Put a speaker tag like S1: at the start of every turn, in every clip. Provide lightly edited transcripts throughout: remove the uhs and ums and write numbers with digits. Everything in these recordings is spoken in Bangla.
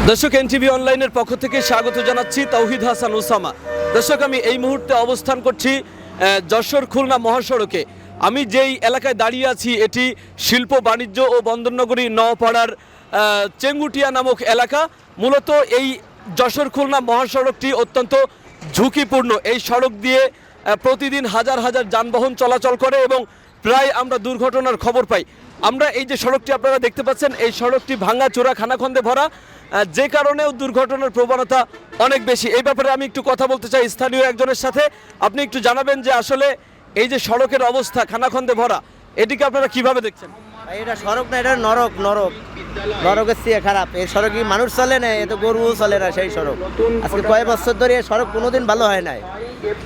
S1: দর্শক এনটিভি অনলাইনের পক্ষ থেকে স্বাগত জানাচ্ছি তৌহিদ হাসান ওসামা। দর্শক আমি এই মুহূর্তে অবস্থান করছি যশোর খুলনা মহাসড়কে। আমি যেই এলাকায় দাঁড়িয়ে আছি এটি শিল্প বাণিজ্য ও বন্দরনগরী নওপাড়ার চেঙ্গুটিয়া নামক এলাকা। মূলত এই যশোর খুলনা মহাসড়কটি অত্যন্ত ঝুঁকিপূর্ণ। এই সড়ক দিয়ে প্রতিদিন হাজার হাজার যানবাহন চলাচল করে এবং প্রায় আমরা দুর্ঘটনার খবর পাই। আমরা এই যে সড়কটি আপনারা দেখতে পাচ্ছেন, এই সড়কটি ভাঙা চোরা খানাখন্দে ভরা, যে কারণেও দুর্ঘটনার প্রবণতা অনেক বেশি। এই ব্যাপারে আমি একটু কথা বলতে চাই স্থানীয় একজনের সাথে। আপনি একটু জানাবেন যে আসলে এই যে সড়কের অবস্থা খানাখন্দে ভরা, এটিকে আপনারা কিভাবে দেখছেন?
S2: এটা সড়ক না, এটা নরক। নরকের চেয়ে খারাপ। এই সড়কে মানুষ চলে না, এ তো গরুও চলে না। সেই সড়ক আজকে কয়েক বছর ধরে এই সড়ক কোনোদিন ভালো হয় নাই।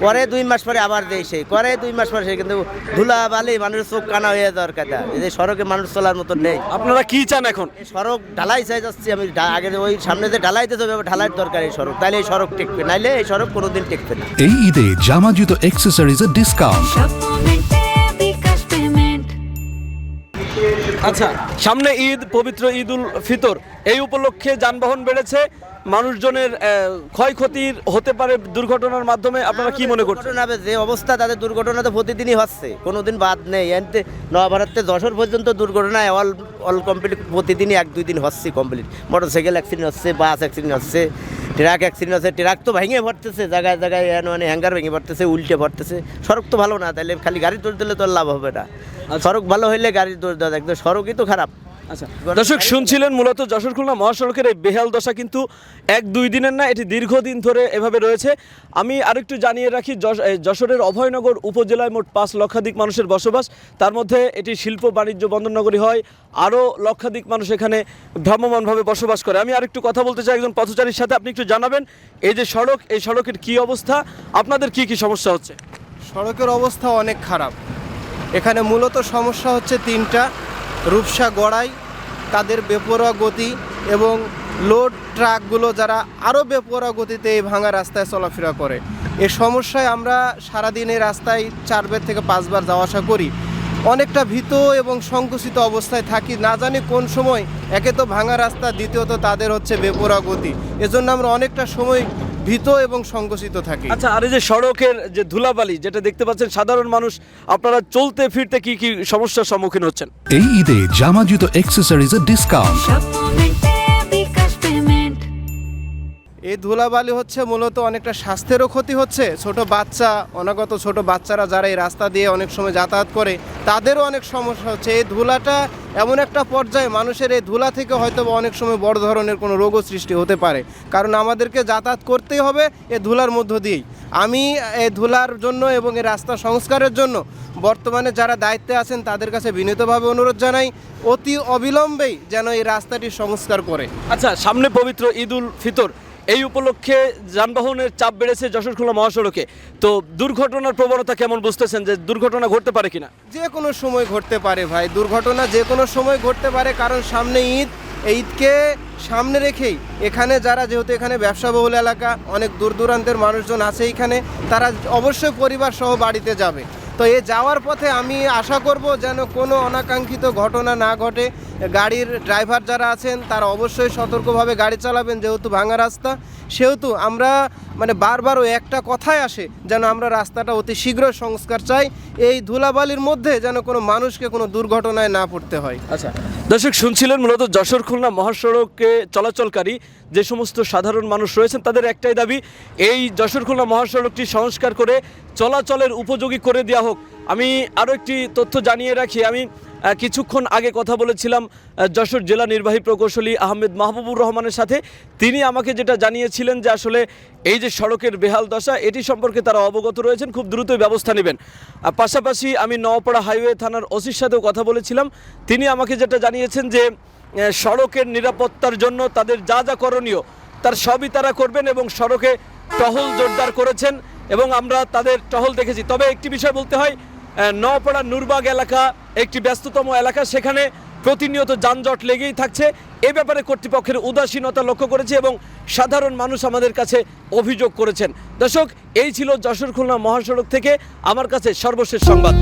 S2: পরে 2 মাস পরে আবার দেয়, সেই করে 2 মাস পরে সেই, কিন্তু ধুলা বালি মানুষের চোখ কানা হয়ে যাওয়ার কথা। এই যে সড়কে মানুষ চলার মতো নেই।
S1: আপনারা কি চান এখন?
S2: সড়ক ঢালাই চাই যাচ্ছি আমি। আগে ওই সামনে যে ঢালাইতে যাবে, ঢালাইয়ের দরকার এই সড়ক, তাহলে এই সড়ক টিকবে, নাইলে এই সড়ক কোনোদিন টিকবে না।
S3: এই ঈদে জামা জুতো অ্যাক্সেসরিজের ডিসকাউন্ট।
S1: আচ্ছা, সামনে ঈদ, পবিত্র ঈদ উল ফিতর, এই উপলক্ষে যানবাহন বেড়েছে, মানুষজনের ক্ষয়ক্ষতির হতে পারে দুর্ঘটনার মাধ্যমে। আপনারা কি মনে করছেন?
S2: যে অবস্থা তাদের দুর্ঘটনা তো প্রতিদিনই হচ্ছে, কোনোদিন বাদ নেই। এনতে নয়াভারতে যশোর পর্যন্ত দুর্ঘটনায় অল কমপ্লিট প্রতিদিনই 1-2 দিন হচ্ছে কমপ্লিট। মোটরসাইকেল অ্যাক্সিডেন্ট হচ্ছে, বাস অ্যাক্সিডেন্ট হচ্ছে, ট্রাক অ্যাক্সিডেন্ট হচ্ছে। ট্রাক তো ভেঙে পড়তেছে, জায়গায় জায়গায় মানে হ্যাঙ্গার ভেঙে পড়তেছে, উল্টে পড়তেছে। সড়ক তো ভালো না, তাহলে খালি গাড়ি দৌড় দিলে তো লাভ হবে না। সড়ক ভালো হইলে গাড়ি দৌড় দেওয়া, একদম সড়কই তো খারাপ।
S1: আচ্ছা দর্শক, শুনছিলেন মূলত যশোর খুলনা মহাসড়কের এই বেহাল দশা কিন্তু 1-2 দিনের না, এটি দীর্ঘদিন ধরে এভাবে রয়েছে। আমি আরেকটু জানিয়ে রাখি, যশোরের অভয়নগর উপজেলায় মোট 5 লক্ষাধিক মানুষের বসবাস। তার মধ্যে এটি শিল্প বাণিজ্য বন্দরনগরী হয়, আরও লক্ষাধিক মানুষ এখানে ভ্রাম্যমানভাবে বসবাস করে। আমি আরেকটু কথা বলতে চাই একজন পথচারীর সাথে। আপনি একটু জানাবেন এই যে সড়ক, এই সড়কের কী অবস্থা, আপনাদের কি কি সমস্যা হচ্ছে?
S4: সড়কের অবস্থা অনেক খারাপ। এখানে মূলত সমস্যা হচ্ছে 3টা। রূপসা গড়াই, তাদের বেপরোয়া গতি, এবং লোড ট্রাকগুলো যারা আরও বেপরোয়া গতিতে এই ভাঙা রাস্তায় চলাফেরা করে। এই সমস্যায় আমরা সারাদিন এই রাস্তায় 4 বার থেকে 5 বার যাওয়া আসা করি। অনেকটা ভীত এবং সংকুচিত অবস্থায় থাকি, না জানি কোন সময় একে তো ভাঙা রাস্তা, দ্বিতীয়ত তাদের হচ্ছে বেপরোয়া গতি। এজন্য আমরা অনেকটা সময় ভীত এবং সংকুচিত থাকি।
S1: আচ্ছা, আর এই যে সড়কের যে ধুলাবালি যেটা দেখতে পাচ্ছেন, সাধারণ মানুষ আপনারা চলতে ফিরতে কি কি সমস্যার সম্মুখীন হচ্ছেন?
S3: এই ঈদে জামা জুতো অ্যাক্সেসরিজের ডিসকাউন্ট।
S4: এই ধুলাবালি হচ্ছে মূলত অনেকটা স্বাস্থ্যেরও ক্ষতি হচ্ছে। ছোট বাচ্চা, অনাগত ছোট বাচ্চারা যারা এই রাস্তা দিয়ে অনেক সময় যাতায়াত করে, তাদেরও অনেক সমস্যা হচ্ছে। এই ধুলাটা এমন একটা পর্যায়ে মানুষের এই ধুলা থেকে হয়তো অনেক সময় বড় ধরনের কোনো রোগও সৃষ্টি হতে পারে, কারণ আমাদেরকে যাতায়াত করতেই হবে এই ধুলার মধ্য দিয়েই। আমি এই ধুলার জন্য এবং এই রাস্তা সংস্কারের জন্য বর্তমানে যারা দায়িত্বে আছেন তাদের কাছে বিনীতভাবে অনুরোধ জানাই, অতি অবিলম্বেই যেন এই রাস্তাটি সংস্কার করে।
S1: আচ্ছা, সামনে পবিত্র ঈদ উল ফিতর, এই উপলক্ষে যানবাহনের চাপ বেড়েছে যশোর খুলনা মহাসড়কে। তো দুর্ঘটনার প্রবণতা কেমন বুঝতেছেন, যে দুর্ঘটনা ঘটতে পারে কিনা?
S4: যে কোনো সময় ঘটতে পারে ভাই, দুর্ঘটনা যে কোনো সময় ঘটতে পারে, কারণ সামনে ঈদ। এই ঈদকে সামনে রেখেই এখানে যারা, যেহেতু এখানে ব্যবসাবহুল এলাকা, অনেক দূর দূরান্তের মানুষজন আছে এখানে, তারা অবশ্যই পরিবার সহ বাড়িতে যাবে। তো এ যাওয়ার পথে আমি আশা করব যেন কোনো অনাকাঙ্ক্ষিত ঘটনা না ঘটে। গাড়ির ড্রাইভার যারা আছেন তারা অবশ্যই সতর্কভাবে গাড়ি চালাবেন, যেহেতু ভাঙা রাস্তা। সেহেতু আমরা মানে বারবার ওই একটা কথাই আসে, যেন আমরা রাস্তাটা অতি শীঘ্র সংস্কার চাই। এই ধুলাবালির মধ্যে যেন কোনো মানুষকে কোনো দুর্ঘটনায় না পড়তে হয়।
S1: আচ্ছা দর্শক, শুনছিলেন মূলত যশোর খুলনা মহাসড়কে চলাচলকারী যে সমস্ত সাধারণ মানুষ রয়েছেন, তাদের একটাই দাবি, এই যশোর খুলনা মহাসড়কটি সংস্কার করে চলাচলের উপযোগী করে দেওয়া হোক। আমি আরও একটি তথ্য জানিয়ে রাখি, আমি কিছুক্ষণ আগে কথা বলেছিলাম যশোর জেলা নির্বাহী প্রকৌশলী আহমেদ মাহবুবুর রহমানের সাথে। তিনি আমাকে যেটা জানিয়েছিলেন যে আসলে এই যে সড়কের বেহাল দশা, এটি সম্পর্কে তারা অবগত রয়েছেন, খুব দ্রুতই ব্যবস্থা নেবেন। পাশাপাশি আমি নওপাড়া হাইওয়ে থানার ওসির সাথেও কথা বলেছিলাম। তিনি আমাকে যেটা জানিয়েছেন যে সড়কের নিরাপত্তার জন্য তাদের যা যা করণীয় তার সবই তারা করবেন, এবং সড়কে টহল জোরদার করেছেন এবং আমরা তাদের টহল দেখেছি। তবে একটি বিষয় বলতে হয়, নওপাড়া নূরবাগ এলাকা একটি ব্যস্ততম এলাকা, সেখানে প্রতিনিয়ত যানজট লেগেই থাকছে। এ ব্যাপারে কর্তৃপক্ষের উদাসীনতা লক্ষ্য করেছে এবং সাধারণ মানুষ আমাদের কাছে অভিযোগ করেছেন। দর্শক, এই ছিল যশোর খুলনা মহাসড়ক থেকে আমার কাছে সর্বশেষ সংবাদ।